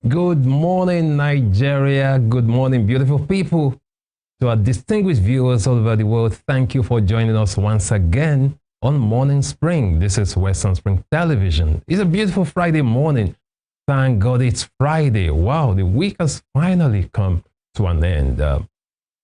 Good morning, Nigeria. Good morning, beautiful people. To our distinguished viewers all over the world, thank you for joining us once again on Morning Spring. This is Western Spring Television. It's a beautiful Friday morning. Thank God it's Friday. Wow, the week has finally come to an end.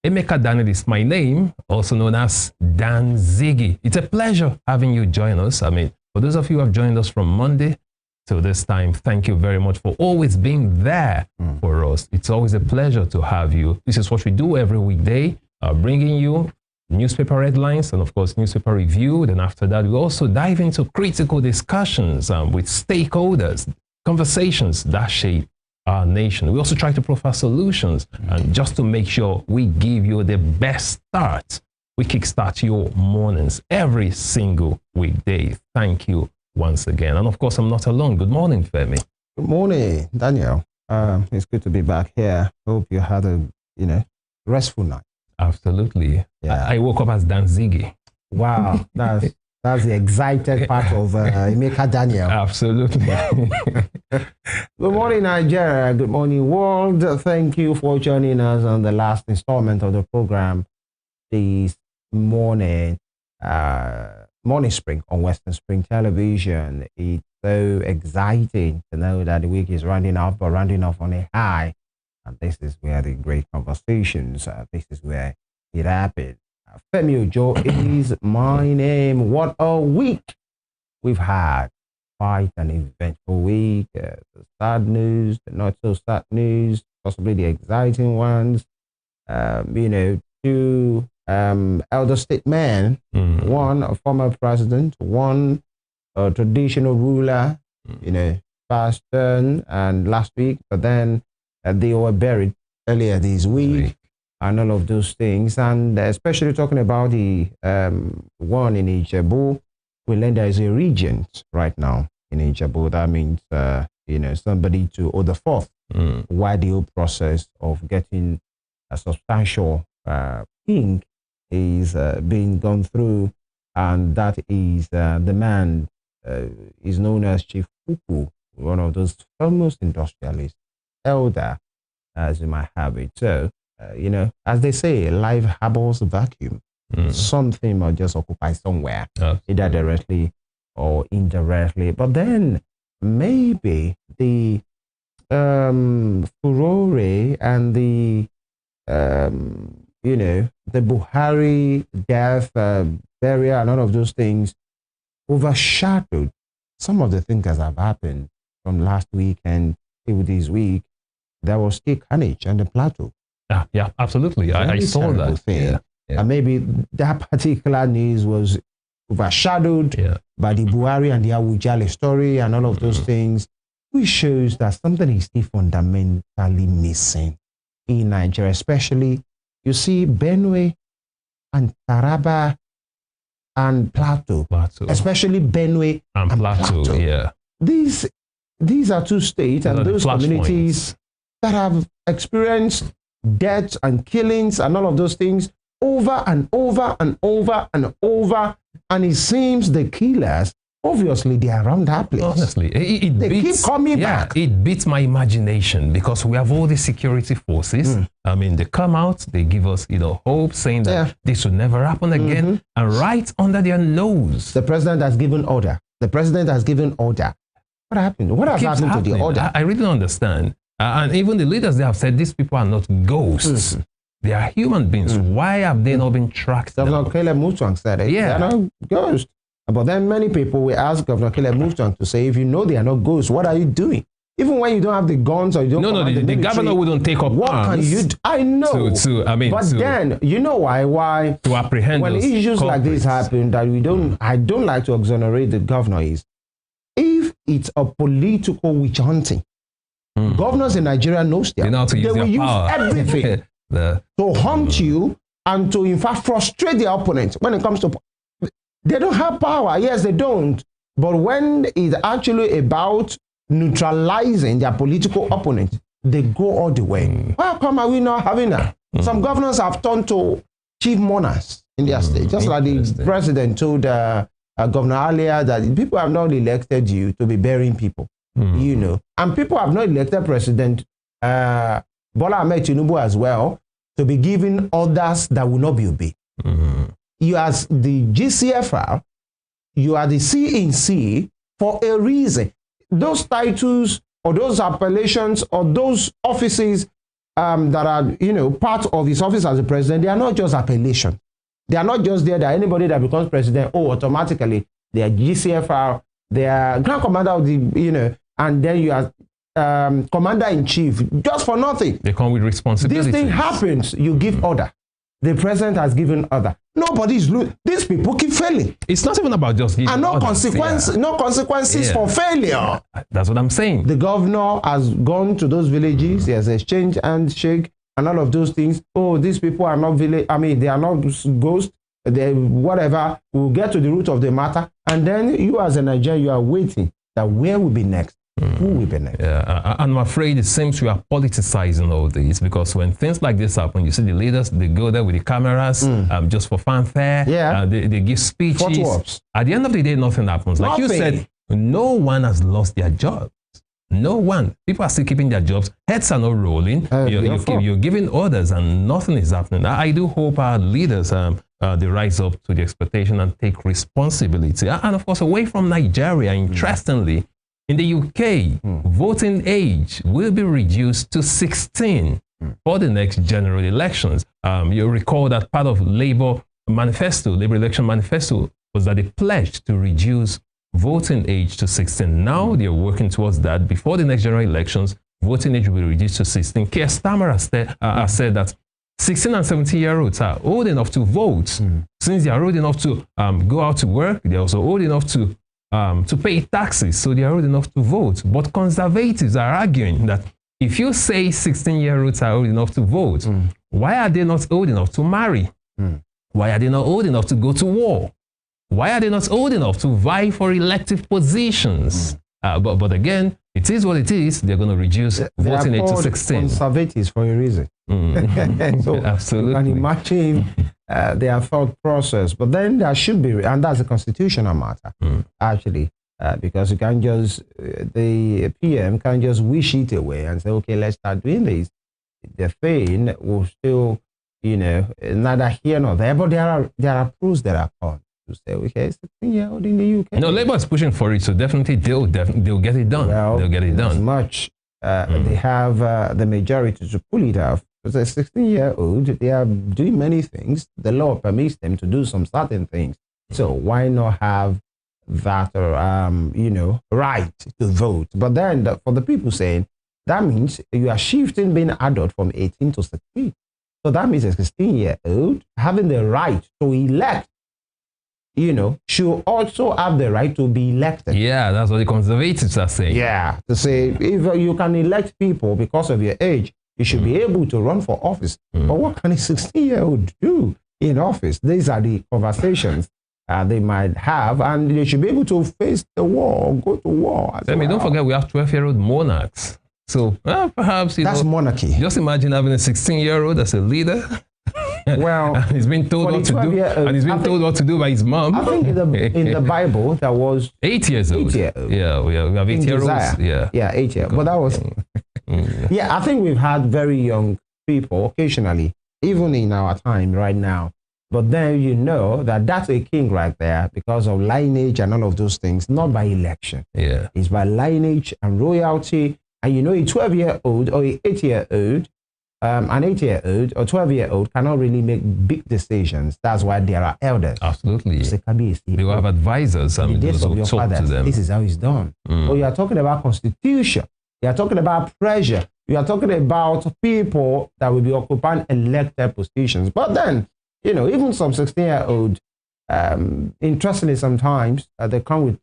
Emeka Daniel is my name, also known as Dan Ziggy. It's a pleasure having you join us. For those of you who have joined us from Monday till this time, thank you very much for always being there for us. It's always a pleasure to have you. This is what we do every weekday, bringing you newspaper headlines and, of course, newspaper review. Then after that, we also dive into critical discussions with stakeholders, conversations that shape our nation. We also try to profile solutions, and just to make sure we give you the best start, we kickstart your mornings every single weekday. Thank you once again. And of course, I'm not alone. Good morning, Femi. Good morning, Daniel. It's good to be back here. Hope you had a, restful night. Absolutely. Yeah. I woke up as Dan Ziggy. Wow, that's the excited part of Emeka Daniel. Absolutely. Good morning, Nigeria. Good morning, world. Thank you for joining us on the last installment of the program this morning. Morning Spring on Western Spring Television. It's so exciting to know that the week is rounding off, but rounding off on a high. And this is where the great conversations, this is where it happens. Femi Ojo is my name. What a week we've had. Quite an eventful week. The sad news, the not so sad news, possibly the exciting ones. Two elder statesmen, one a former president, one a traditional ruler, past turn and last week, but then they were buried earlier this week. And all of those things, and especially talking about the one in Ijebu, we learned there is a regent right now in Ijebu. That means somebody to hold the forth while the whole process of getting a substantial king is being gone through, and that is the man is known as Chief Pupu, one of those famous industrialists, elder, as you might have it. So. As they say, life harbors a vacuum. Something might just occupy somewhere, either directly or indirectly. But then maybe the furore and the Buhari death, burial, and all of those things overshadowed some of the things that have happened from last week and till this week. There was still carnage on the plateau. Yeah, absolutely. I saw that. Yeah. And maybe that particular news was overshadowed by the Buhari and the Awujale story and all of those things, which shows that something is still fundamentally missing in Nigeria, especially, you see, Benue and Taraba and Plateau. Especially Benue and Plateau. Yeah. These are two states and those communities that have experienced deaths and killings and all of those things over and over and over and over, and it seems the killers, obviously, they are around that place. Honestly, they keep coming back. It beats my imagination because we have all the security forces. They come out, they give us hope, saying that this will never happen again, and right under their nose, the president has given order. What happened? What has happened to the order? I really don't understand. And even the leaders, they have said these people are not ghosts. They are human beings. Why have they not been tracked down? Governor Caleb Mutwang said it. Yeah. They are not ghosts. But then many people will ask Governor Caleb Mutwang to say, if you know they are not ghosts, what are you doing? Even when you don't have the guns or you don't the governor wouldn't take up what arms. Can you do? I know. Then, you know why? To apprehend when issues like this happen, that I don't like to exonerate the governor is, if it's a political witch hunting, governors in Nigeria knows that. They will use everything to hunt you and to, in fact, frustrate their opponents. When it comes to, they don't have power. Yes, they don't. But when it's actually about neutralizing their political opponents, they go all the way. How come are we not having that? Some governors have turned to chief mourners in their state, just like the president told Governor earlier that people have not elected you to be burying people. you know. And people have not elected President Bola Ahmed Tinubu as well to be giving orders that will not be obeyed. You as the GCFR, you are the CNC for a reason. Those titles or those appellations or those offices that are, you know, part of his office as a president, they are not just appellation. They are not just there that anybody that becomes president, oh, automatically they are GCFR, they are Grand Commander of the, you know, and then you are Commander-in-Chief, just for nothing. They come with responsibility. This thing happens, you give order. The president has given order. Nobody's these people keep failing. It's not even about just giving and no orders. consequences for failure. That's what I'm saying. The governor has gone to those villages, he has exchanged handshake and all of those things. Oh, these people are not village. I mean, they are not ghosts. They whatever. We'll get to the root of the matter, and then you as a Nigerian, you are waiting that where will be next. Who will be next? Yeah, I'm afraid it seems we are politicizing all this, because when things like this happen, you see the leaders, they go there with the cameras just for fanfare. Yeah. They give speeches. At the end of the day, nothing happens. Like you said, no one has lost their jobs. No one. People are still keeping their jobs. Heads are not rolling. You're giving orders and nothing is happening. I do hope our leaders they rise up to the expectation and take responsibility. And of course, away from Nigeria, interestingly, in the UK, voting age will be reduced to 16 for the next general elections. You recall that part of Labour election manifesto, was that they pledged to reduce voting age to 16. Now they're working towards that. Before the next general elections, voting age will be reduced to 16. Keir Starmer has said that 16 and 17-year-olds are old enough to vote. Since they are old enough to go out to work, they're also old enough to pay taxes, so they are old enough to vote. But conservatives are arguing that if you say 16-year-olds are old enough to vote, why are they not old enough to marry? Why are they not old enough to go to war? Why are they not old enough to vie for elective positions? But again, it is what it is. They're going to reduce voting age to 16. Conservatives for a reason. So absolutely. You can imagine their thought process. But then there should be, and that's a constitutional matter, actually, because you can't just, the PM can't just wish it away and say, okay, let's start doing this. The thing will still, you know, neither here nor there, but there are proofs that are on to say, okay, 16-year-old in the UK. No, Labour is pushing for it, so definitely they'll get it done. Well, they'll get it done. As much they have the majority to pull it off. As a 16-year-old, they are doing many things. The law permits them to do some certain things. So why not have that, you know, right to vote? But then for the people saying, that means you are shifting being adult from 18 to 16. So that means a 16-year-old having the right to elect, you know, should also have the right to be elected. Yeah, that's what the conservatives are saying. Yeah, to say if you can elect people because of your age, you should be able to run for office. But what can a 16-year-old do in office? These are the conversations they might have, and they should be able to face the war, go to war. Don't forget, we have 12-year-old monarchs. So perhaps that's monarchy. Just imagine having a 16-year-old as a leader. Well, he's been told what to do, and he's been told what to do by his mom. I think in the Bible that was 8 years old. 8 years old. Yeah, we have 8-year-olds. Yeah, 8 years. But that was. Yeah, I think we've had very young people occasionally, even in our time right now. But then you know that's a king right there because of lineage and all of those things, not by election. Yeah, it's by lineage and royalty. And you know, a 12-year-old or an 8-year-old, an 8-year-old or 12-year-old cannot really make big decisions. That's why there are elders. Absolutely. They will have advisors and those who talk to them. This is how it's done. Or you are talking about constitution. You are talking about pressure. You are talking about people that will be occupying elected positions. But then, you know, even some 16-year-old, interestingly sometimes, they come with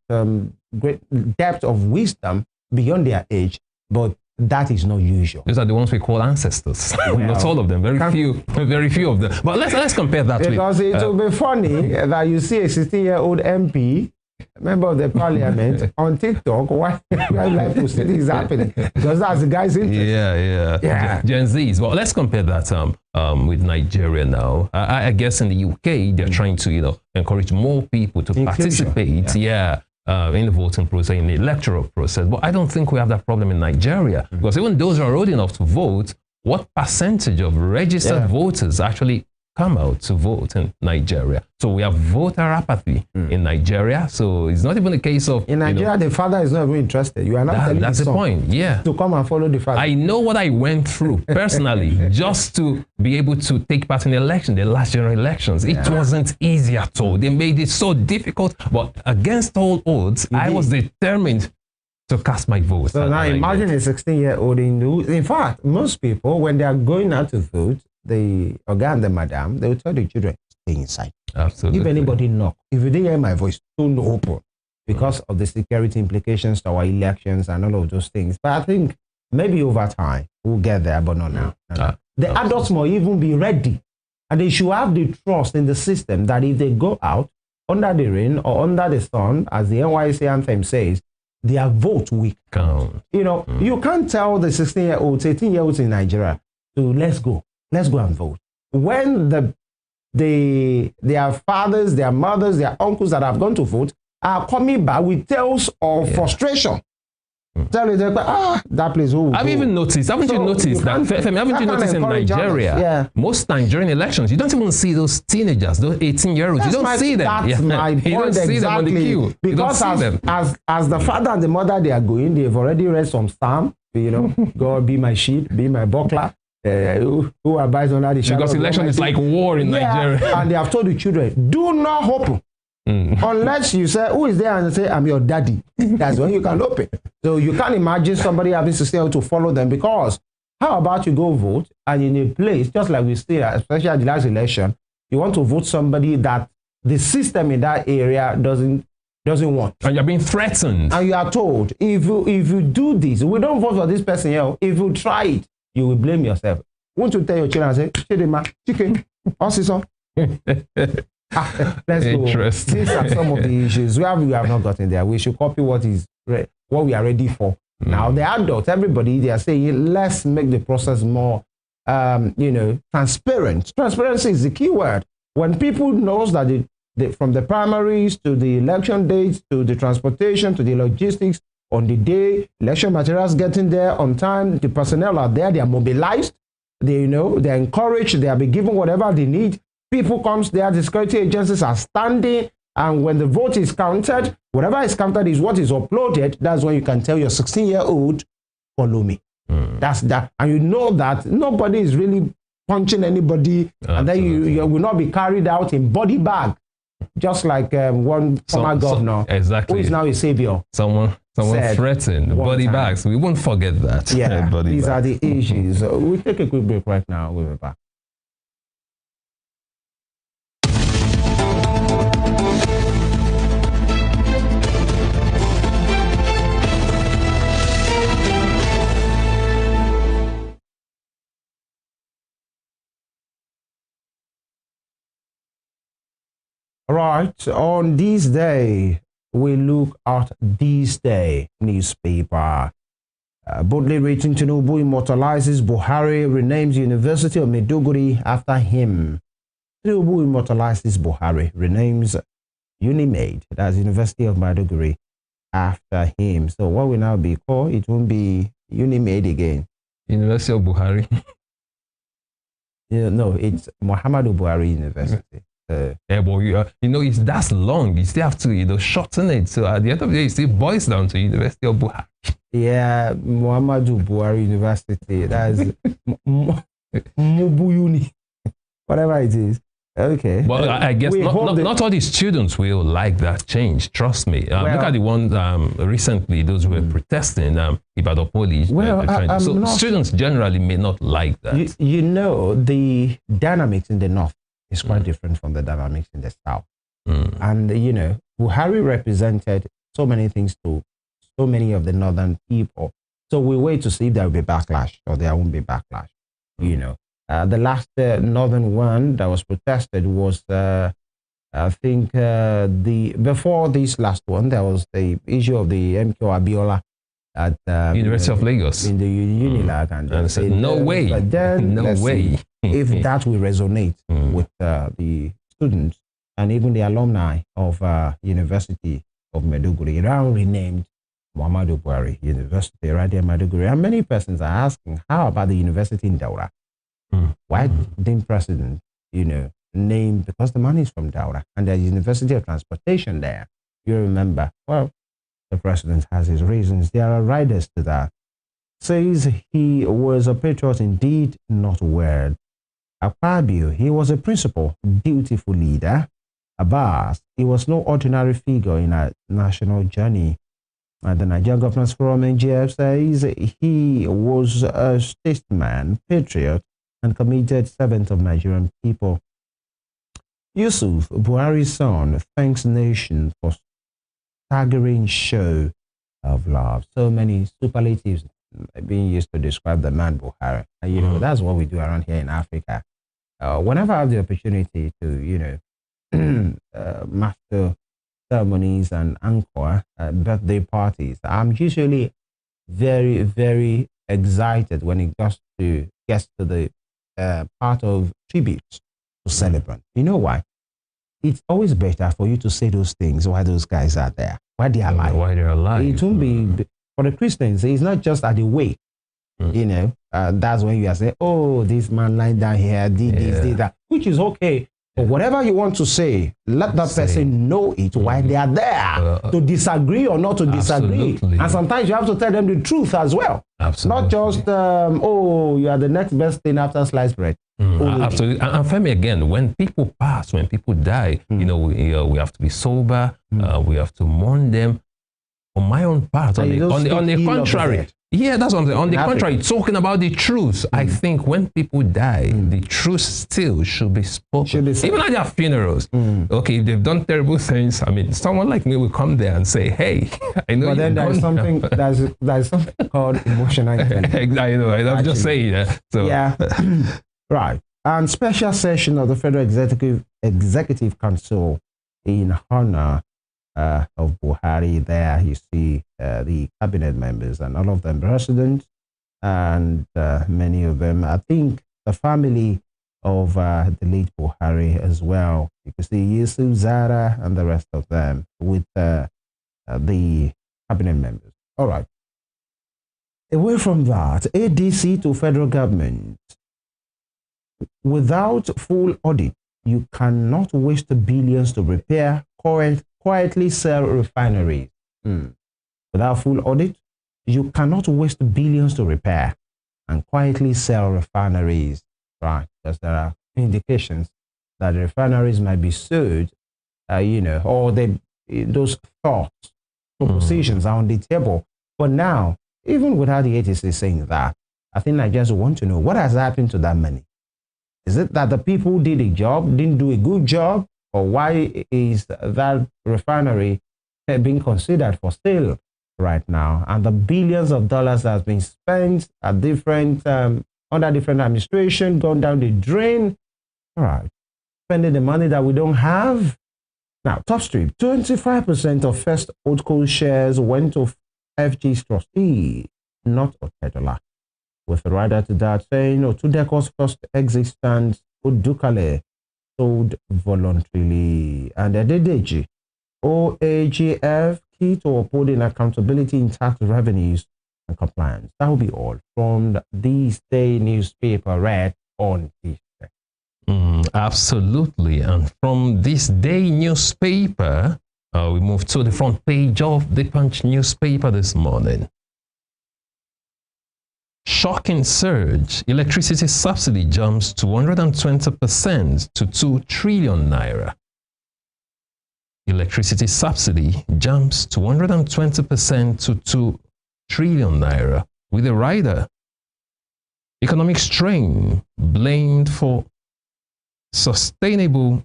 great depth of wisdom beyond their age. But that is not usual. These are the ones we call ancestors. Well, not all of them, very few of them. But let's compare that because it will be funny that you see a 16-year-old MP, member of the parliament, on TikTok, why like to see this happening? Because that's the guy's interest. Yeah. Gen Zs. Well, let's compare that with Nigeria now. I guess in the UK, they're trying to, you know, encourage more people to participate. Yeah. in the voting process, in the electoral process. But I don't think we have that problem in Nigeria, because even those who are old enough to vote, what percentage of registered voters actually come out to vote in Nigeria? So we have voter apathy in Nigeria. So it's not even a case of... In Nigeria, the father is not even interested. You are not telling that's the point, to come and follow the father. I know what I went through personally just to be able to take part in the election, the last general elections. It wasn't easy at all. They made it so difficult, but against all odds, I was determined to cast my vote. So now imagine a 16-year-old in fact, most people, when they are going out to vote, the organ, the madam, they will tell the children, stay inside. Absolutely. If anybody knock, if you didn't hear my voice, don't open, because of the security implications to our elections and all of those things. But I think maybe over time we'll get there, but not now. The adults must even be ready, and they should have the trust in the system that if they go out under the rain or under the sun, as the NYC anthem says, their vote will count. You know, you can't tell the 16-year-olds, 18-year-olds in Nigeria to let's go and vote, when their fathers, their mothers, their uncles that have gone to vote are coming back with tales of frustration. Telling them, that place. I've even noticed, haven't you noticed in Nigeria, most times during elections, you don't even see those teenagers, those 18-year-olds. You don't see them. That's my point. You don't see them on the queue. Because as the father and the mother, they are going, they've already read some psalm, you know, God be my sheep, be my buckler. Who abides under the shadow? Because election is like war in Nigeria. And they have told the children, do not open. Unless you say, who is there? And say, I'm your daddy. That's when you can open. So you can't imagine somebody having to stay to follow them, because how about you go vote and in a place, just like we see, especially at the last election, you want to vote somebody that the system in that area doesn't want. And you're being threatened. And you are told, if you do this, we don't vote for this person here. If you try it, you will blame yourself. Won't you tell your children and say, Chidima, chicken, also? Let's go. These are some of the issues. We have not gotten there. We should copy what we are ready for. Now, the adults, everybody, they are saying, let's make the process more, transparent. Transparency is the key word. When people knows that from the primaries to the election dates to the transportation to the logistics, on the day, election materials getting there on time, the personnel are there, they are mobilized, they're encouraged, they are being given whatever they need. People comes there, the security agencies are standing, and when the vote is counted, whatever is counted is what is uploaded. That's when you can tell your 16-year-old, follow me. That's that. And you know that nobody is really punching anybody, and then you will not be carried out in body bag, just like one former governor, who is now a savior. Someone threatened body bags. We won't forget that. Yeah, these are the issues. We'll take a quick break right now. We'll be back. All right, on this day, we look at This Day newspaper. Boldly written, Tinubu immortalizes Buhari, renames University of Maiduguri after him. Tinubu immortalizes Buhari, renames Unimaid, that's University of Maiduguri, after him. So what will now be called? It won't be Unimaid again. University of Buhari. No, it's Muhammadu Buhari University. But it's that's long. You still have to, shorten it. So at the end of the day, it still boils down to University of Buhari. Yeah, Muhammadu Buhari University. That's Mubuyuni, whatever it is. Okay. Well, I guess not all the students will like that change. Trust me. Look at the ones recently, those who were protesting Ibadan Police. So students generally may not like that. The dynamics in the north is quite different from the dynamics in the south. And, Buhari represented so many things to so many of the northern people. So we wait to see if there will be backlash or there won't be backlash. The last northern one that was protested was, I think, before this last one, there was the issue of the MK Abiola at University of Lagos in the Unilag, and said, no way, but then, no way. If that will resonate with the students and even the alumni of University of Maiduguri, now renamed Muhammadu Buhari University right there in Maiduguri. And many persons are asking, how about the university in Daura? Why didn't President, name, because the money is from Daura and there's University of Transportation there. You remember, well, the President has his reasons. There are riders to that. Says he was a patriot indeed, not word. Akpabio, he was a principled, dutiful leader. Abbas, he was no ordinary figure in a national journey. The Nigerian Governance Forum, NGF, says he was a statesman, patriot, and committed servant of Nigerian people. Yusuf, Buhari's son, thanks nation for staggering show of love. So many superlatives being used to describe the man Buhari. That's what we do around here in Africa. Whenever I have the opportunity to, master ceremonies and anchor birthday parties, I'm usually very, very excited when it gets to the part of tributes to celebrant. You know why? It's always better for you to say those things while those guys are there, while they are alive. Why they're alive. It won't be, for the Christians, it's not just at the wake. That's when you are saying, oh, this man lying down here, did this, did that, which is okay. But whatever you want to say, let that person know it while they are there to disagree or not to disagree. Absolutely. And sometimes you have to tell them the truth as well. Absolutely. Not just, you are the next best thing after sliced bread. Absolutely. And Femi, again, when people pass, when people die, we have to be sober. We have to mourn them. On my own part, on the contrary, that's on the contrary, talking about the truth. I think when people die, the truth still should be spoken. Even at their funerals. Okay, if they've done terrible things, I mean, someone like me will come there and say, hey, I know. But then there's something called emotional intelligence. I know, I'm just saying that. So. Yeah. Right. And special session of the Federal Executive Council in honor of Buhari. There you see the cabinet members and all of them presidents and many of them. I think the family of the late Buhari as well. You can see Yusuf, Zara and the rest of them with the cabinet members. All right. Away from that, ADC to federal government. Without full audit, you cannot waste billions to repair, quietly sell refineries. Without full audit, you cannot waste billions to repair and quietly sell refineries. Right, because there are indications that the refineries might be sold, or those thoughts, propositions are on the table. But now, even without the ATC saying that, I think I just want to know what has happened to that money. Is it that the people who did a job didn't do a good job? Or why is that refinery being considered for sale right now? And the billions of dollars that has been spent at different, under different administration, gone down the drain. All right. Spending the money that we don't have. Now, top strip, 25% of First Holdco shares went to FG's trustee, not Otedola. With a rider to that saying, Otudeko's first exit stands, Udukale sold voluntarily. And Adedeji, OAGF, key to upholding accountability in tax revenues and compliance. That will be all from this day newspaper read on this day. Absolutely. And from this day newspaper, we move to the front page of the Punch newspaper this morning. Shocking surge. Electricity subsidy jumps to 120% to 2 trillion naira. Electricity subsidy jumps to 120% to 2 trillion naira with a rider. Economic strain blamed for sustainable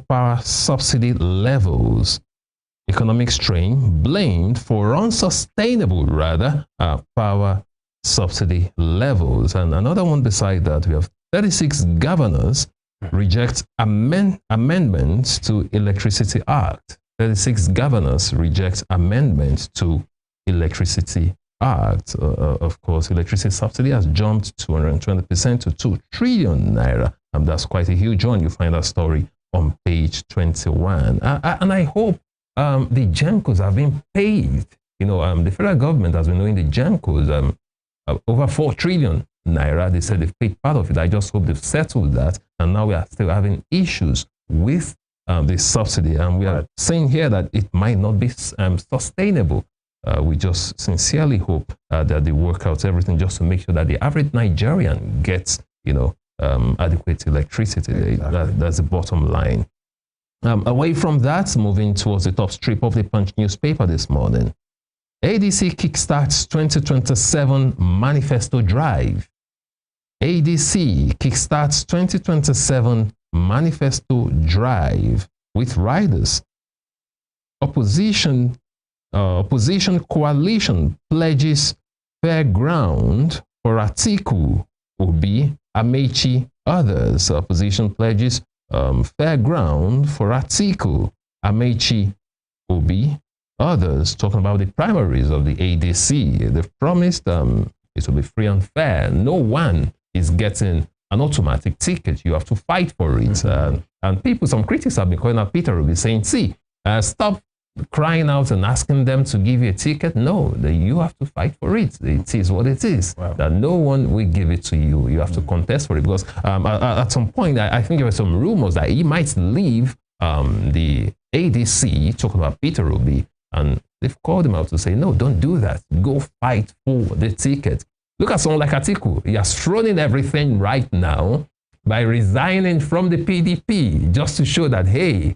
power subsidy levels. Economic strain blamed for unsustainable power subsidy levels. And another one beside that, we have 36 governors reject amendments to Electricity Act. 36 governors reject amendments to Electricity Act. Of course, electricity subsidy has jumped 220% to 2 trillion naira. And that's quite a huge one. You find that story on page 21. And I hope the GENCOs have been paid. You know, the federal government has been knowing the GENCOs over 4 trillion naira. They said they've paid part of it. I just hope they've settled that. And now we are still having issues with the subsidy. And we are saying here that it might not be sustainable. We just sincerely hope that they work out everything just to make sure that the average Nigerian gets, you know, adequate electricity. Exactly. That's the bottom line. Away from that, moving towards the top strip of the Punch newspaper this morning. ADC kickstarts 2027 manifesto drive. ADC kickstarts 2027 manifesto drive with riders. Opposition coalition pledges fair ground for Atiku, Obi, Amechi, others. Opposition pledges fair ground for Atiku, Amechi, Obi, others. Talking about the primaries of the ADC. They've promised it will be free and fair. No one is getting an automatic ticket. You have to fight for it. And people, some critics have been calling out Peter Obi saying, see, stop crying out and asking them to give you a ticket. No, you have to fight for it. It is what it is. Wow. That no one will give it to you. You have to contest for it. Because at some point, I think there were some rumors that he might leave the ADC, talking about Peter Obi, and they've called him out to say, no, don't do that. Go fight for the ticket. Look at someone like Atiku. He has thrown in everything right now by resigning from the PDP just to show that, hey,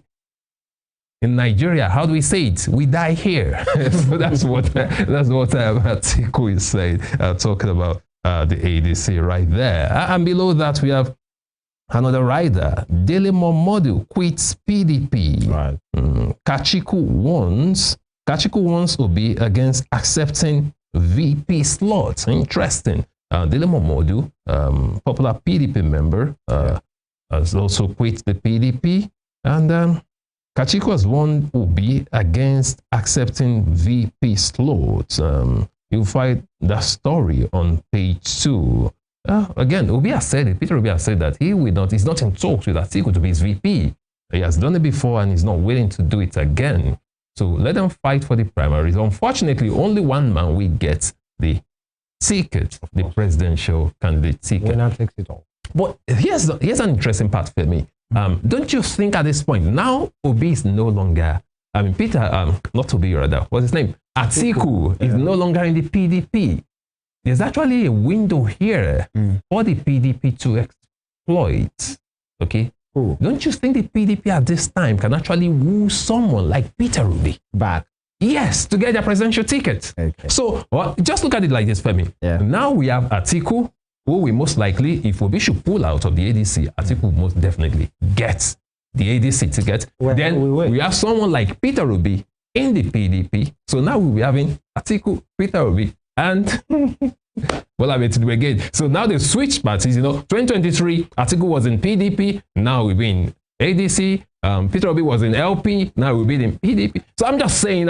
in Nigeria, how do we say it? We die here. So that's what Atiku is saying, talking about the ADC right there. And below that, we have another rider. Daily Momodu quits PDP. Right. Kachiku wants Obi against accepting VP slots. Interesting. Daily Momodu, popular PDP member, has also quit the PDP. And Kachiku has won Obi against accepting VP slots. You'll find that story on page 2. Again, Obi has said it. Peter Obi has said that he's not in talks with Atiku to be his VP. He has done it before and he's not willing to do it again. So let them fight for the primaries. Unfortunately, only one man will get the ticket, the presidential candidate ticket. Winner takes it all. But here's an interesting part for me. Don't you think at this point, now Obi is no longer, Peter, not Obi rather, what's his name? Atiku is no longer in the PDP. There's actually a window here for the PDP to exploit. Okay? Don't you think the PDP at this time can actually woo someone like Peter Obi back? Yes, to get their presidential ticket. Okay. So just look at it like this, Femi. Yeah. Now we have Atiku, who we most likely, if Obi should pull out of the ADC, Atiku will most definitely get the ADC ticket. Then we have someone like Peter Obi in the PDP. So now we'll be having Atiku, Peter Obi, and well, I mean, to do again. So now they switched parties. 2023, Atiku was in PDP. Now we've been ADC. Peter Obi was in LP. Now we've been in PDP. So I'm just saying,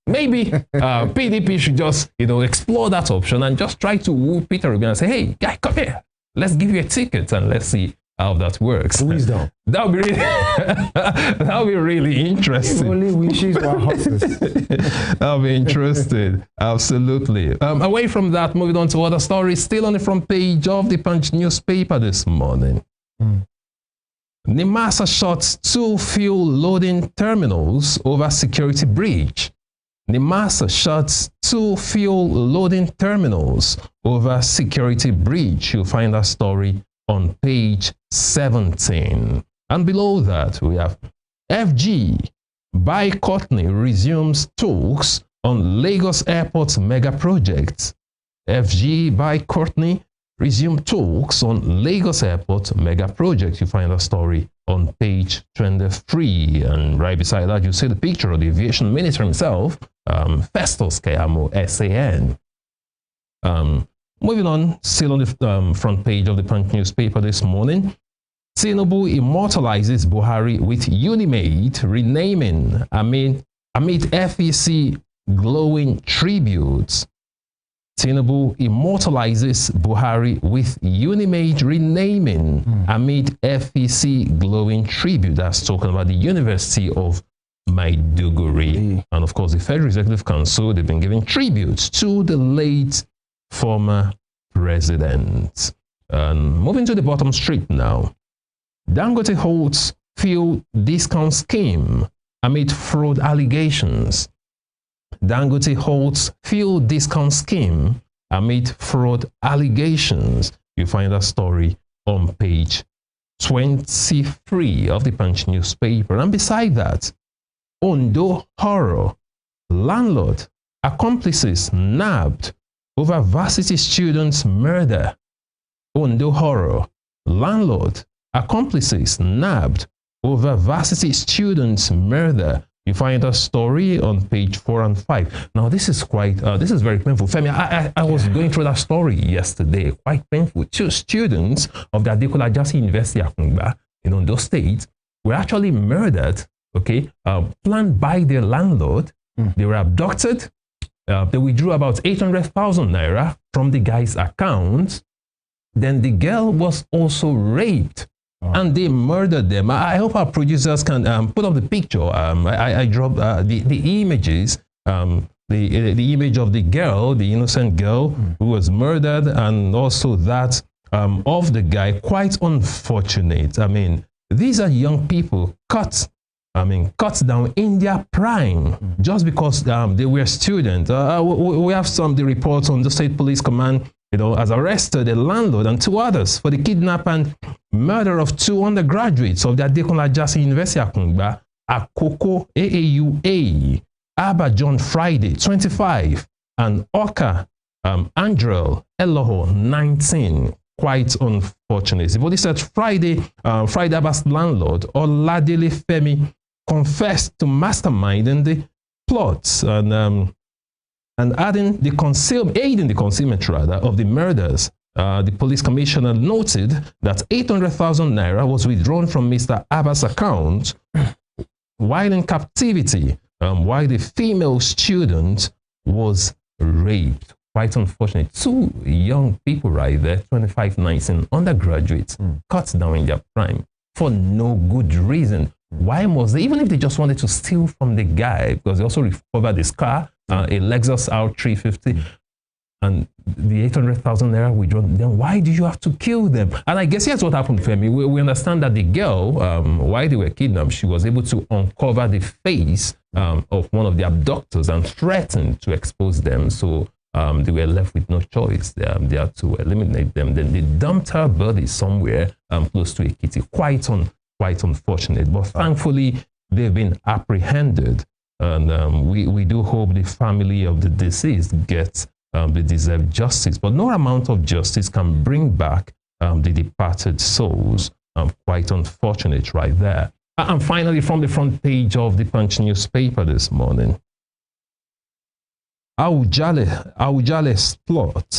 maybe PDP should just, explore that option and just try to woo Peter Obi and say, hey, guy, come here. Let's give you a ticket and let's see how that works. Wisdom. That would be really interesting. Only wishes were horses. That'll be interesting. Absolutely. Away from that, moving on to other stories, still on the front page of the Punch newspaper this morning. Nimasa shuts 2 fuel loading terminals over security breach. Nimasa shuts 2 fuel loading terminals over security breach. You'll find that story on page 17. And below that, we have FG by Courtney resumes talks on Lagos Airport mega project. FG by Courtney resumed talks on Lagos Airport mega project. You find that story on page 23. And right beside that, you see the picture of the aviation minister himself, Festus Keyamo, SAN. Moving on, still on the front page of the Punch newspaper this morning, Tinubu immortalizes Buhari with Unimate renaming amid FEC glowing tributes. Tinubu immortalizes Buhari with Unimate renaming amid FEC glowing tribute. That's talking about the University of Maiduguri. And of course, the Federal Executive Council, they've been giving tributes to the late former president. And moving to the bottom street now. Dangote holds fuel discount scheme amid fraud allegations. Dangote holds fuel discount scheme amid fraud allegations. You find that story on page 23 of the Punch newspaper. And beside that, Ondo horror. Landlord accomplices nabbed over varsity students' murder. Ondo horror. Landlord accomplices nabbed over varsity students' murder. You find a story on page 4 and 5. Now, this is quite, this is very painful. Femi, I was going through that story yesterday, quite painful. 2 students of the Adekola Ajasi University Akungba in Ondo State were actually murdered, okay, planned by their landlord. They were abducted. They withdrew about 800,000 naira from the guy's account. Then the girl was also raped. And they murdered them. I hope our producers can put up the picture. I dropped the images, the image of the girl, the innocent girl who was murdered, and also that of the guy. Quite unfortunate. I mean, these are young people cut down in their prime just because they were students. We have some of the reports on the State Police Command, has arrested a landlord and 2 others for the kidnap and murder of 2 undergraduates of the Adekola Ajasi University Akungba, Akoko AAUA, Abba John Friday, 25, and Oka Andrel Eloho, 19. Quite unfortunate. The police said Friday Abba's landlord, Oladele Femi, confessed to masterminding the plots and aiding the concealment of the murders. The police commissioner noted that 800,000 naira was withdrawn from Mr. Abba's account while in captivity, while the female student was raped. Quite unfortunate. 2 young people right there, 25, 19, undergraduates, cut down in their prime for no good reason. Why must they? Even if they just wanted to steal from the guy, because they also recovered his car, a Lexus R350, and the 800,000 naira withdrawn, then why do you have to kill them? And I guess here's what happened, Femi. We understand that the girl, while they were kidnapped, she was able to uncover the face of one of the abductors and threatened to expose them. So they were left with no choice. They had to eliminate them. Then they dumped her body somewhere close to Ekiti. Quite unfortunate. But thankfully, they've been apprehended. And we do hope the family of the deceased gets the deserved justice. But no amount of justice can bring back the departed souls. Quite unfortunate right there. And finally, from the front page of the Punch newspaper this morning, Awujale's plot.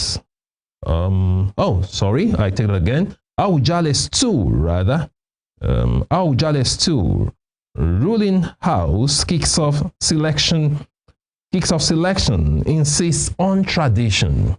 Sorry, I take it again. Awujale's 2, rather. Awujale's 2. Ruling House kicks off selection, insists on tradition.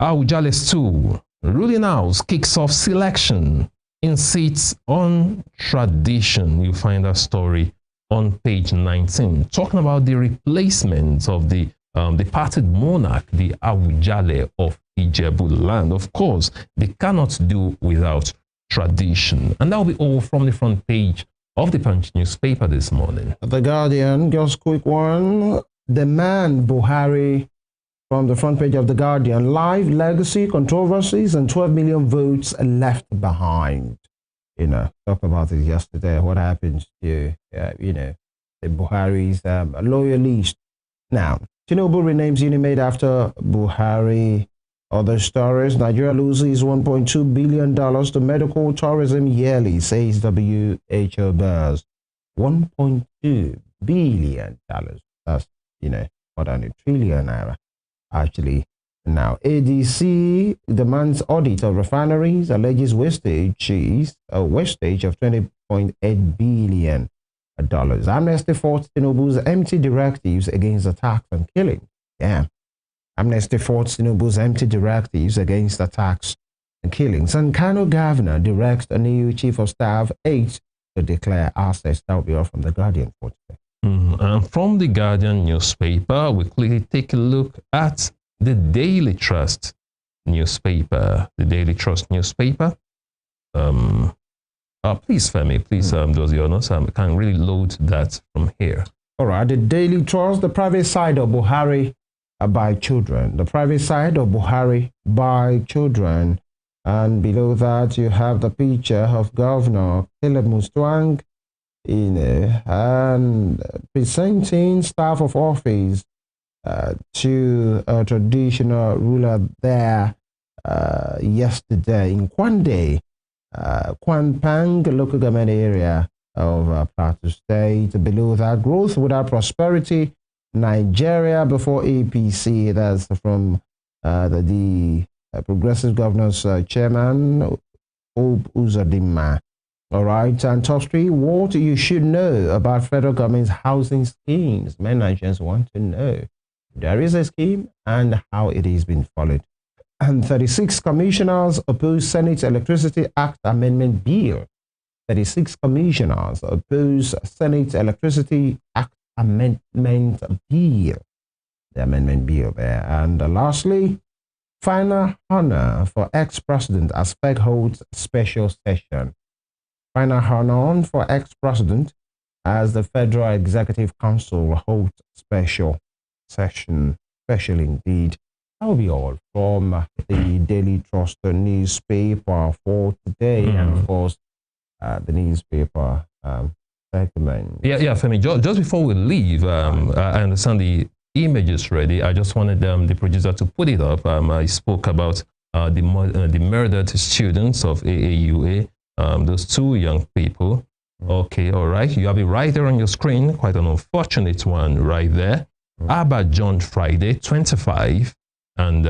Awujale's 2. Ruling House kicks off selection, insists on tradition. You find that story on page 19, talking about the replacement of the departed monarch, the Awujale of Ijebu land. Of course, they cannot do without tradition. And that will be all from the front page of the Punch newspaper this morning. The Guardian, just quick one. The man Buhari, from the front page of The Guardian, life, legacy, controversies, and 12 million votes left behind. Talked about it yesterday. What happens to, the Buhari's loyalists. Now, Tinubu renames Unimate after Buhari. Other stories, Nigeria loses $1.2 billion to medical tourism yearly, says WHO bears. $1.2 billion. That's, more than $1 trillion naira, actually. Now, ADC demands audit of refineries, alleges wastage of $20.8 billion. Amnesty fought Tinubu's empty directives against attacks and killing. Yeah. Amnesty fought Tinubu's empty directives against attacks and killings. And Kano governor directs a new chief of staff 8 to declare assets. That will be all from The Guardian for today. And from the Guardian newspaper, we quickly take a look at the Daily Trust newspaper. The Daily Trust newspaper. Please, Femi, please, those you know, I can really load that from here. All right, the Daily Trust, the private side of Buhari by children. The private side of Buhari by children. And below that, you have the picture of Governor Caleb Mustwang, and presenting staff of office to a traditional ruler there yesterday in Kwande, Kwanpang local government area of Plateau State. Below that, growth without prosperity, Nigeria before APC. That's from the Progressive Governors Chairman Hope Uzodinma. All right, and top three, what you should know about federal government's housing schemes. Many Nigerians want to know. There is a scheme and how it is being followed. And 36 commissioners oppose Senate Electricity Act Amendment Bill. 36 commissioners oppose Senate Electricity Act Amendment Bill. The amendment bill there. And lastly, final honor for ex-president as FEC holds special session. Final honor for ex-president as the Federal Executive Council holds special session. Special indeed. That will be all from the Daily Trust newspaper for today. And of course, the newspaper segment. Yeah, Femi, just before we leave, I understand the image is ready. I just wanted the producer to put it up. I spoke about the murdered students of AAUA, those two young people. Okay, all right. You have it right there on your screen. Quite an unfortunate one right there. Abba John Friday, 25, and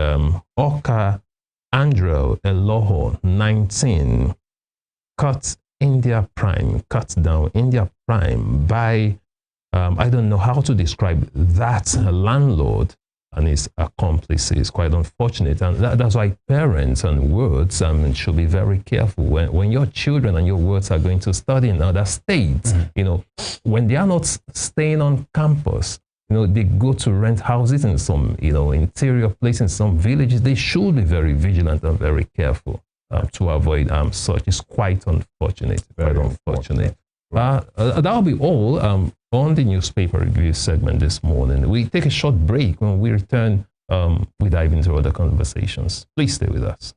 Oka Andrew Eloho, 19, cut down India Prime by I don't know how to describe that landlord and his accomplices. Quite unfortunate, and that's why parents and wards should be very careful when your children and your wards are going to study in other states. You know, when they are not staying on campus, you know, they go to rent houses in some, you know, interior places in some villages. They should be very vigilant and very careful to avoid such. It's quite unfortunate, very unfortunate. That'll be all on the newspaper review segment this morning. We take a short break. When we return, we dive into other conversations. Please stay with us.